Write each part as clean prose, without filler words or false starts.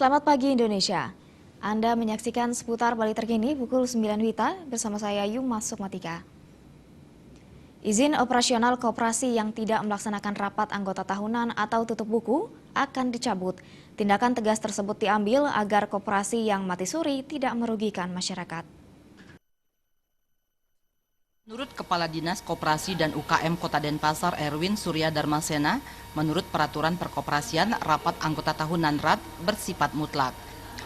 Selamat pagi Indonesia. Anda menyaksikan seputar Bali terkini pukul 9 WITA bersama saya Yuma Sukmatika. Izin operasional koperasi yang tidak melaksanakan rapat anggota tahunan atau tutup buku akan dicabut. Tindakan tegas tersebut diambil agar koperasi yang mati suri tidak merugikan masyarakat. Menurut Kepala Dinas Koperasi dan UKM Kota Denpasar Erwin Surya Darmasena, menurut peraturan perkoperasian, rapat anggota tahunan RAT bersifat mutlak.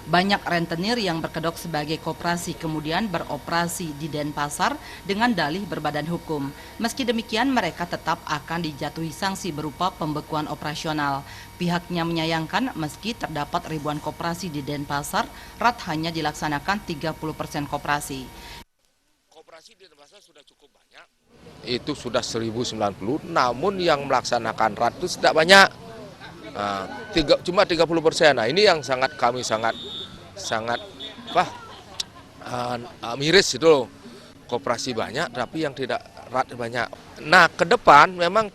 Banyak rentenir yang berkedok sebagai koperasi kemudian beroperasi di Denpasar dengan dalih berbadan hukum. Meski demikian, mereka tetap akan dijatuhi sanksi berupa pembekuan operasional. Pihaknya menyayangkan meski terdapat ribuan koperasi di Denpasar, RAT hanya dilaksanakan 30% koperasi. Koperasi di Denpasar sudah cukup banyak, itu sudah 1090, namun yang melaksanakan RAT itu tidak banyak, cuma 30%. Nah, ini yang kami sangat miris itu loh. Koperasi banyak, tapi yang tidak RAT banyak. Nah, ke depan memang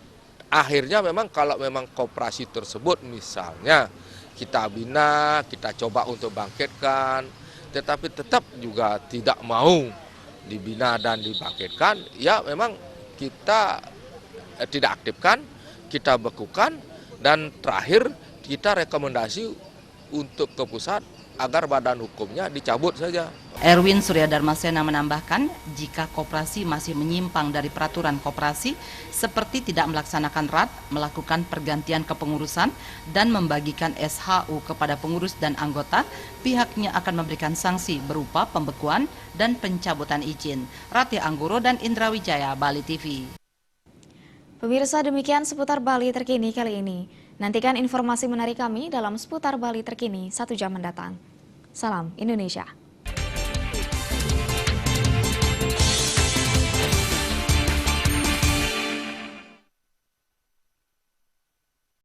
akhirnya kalau memang koperasi tersebut misalnya kita bina, kita coba untuk bangkitkan, tetapi tetap juga tidak mau dibina dan dibangkitkan, ya memang kita tidak aktifkan, kita bekukan, dan terakhir kita rekomendasi untuk ke pusat agar badan hukumnya dicabut saja. Erwin Surya Darmasena menambahkan, jika koperasi masih menyimpang dari peraturan koperasi, seperti tidak melaksanakan RAT, melakukan pergantian kepengurusan, dan membagikan SHU kepada pengurus dan anggota, pihaknya akan memberikan sanksi berupa pembekuan dan pencabutan izin. Rati Anggoro dan Indra Wijaya, Bali TV. Pemirsa, demikian seputar Bali terkini kali ini. Nantikan informasi menarik kami dalam seputar Bali terkini 1 jam mendatang. Salam Indonesia.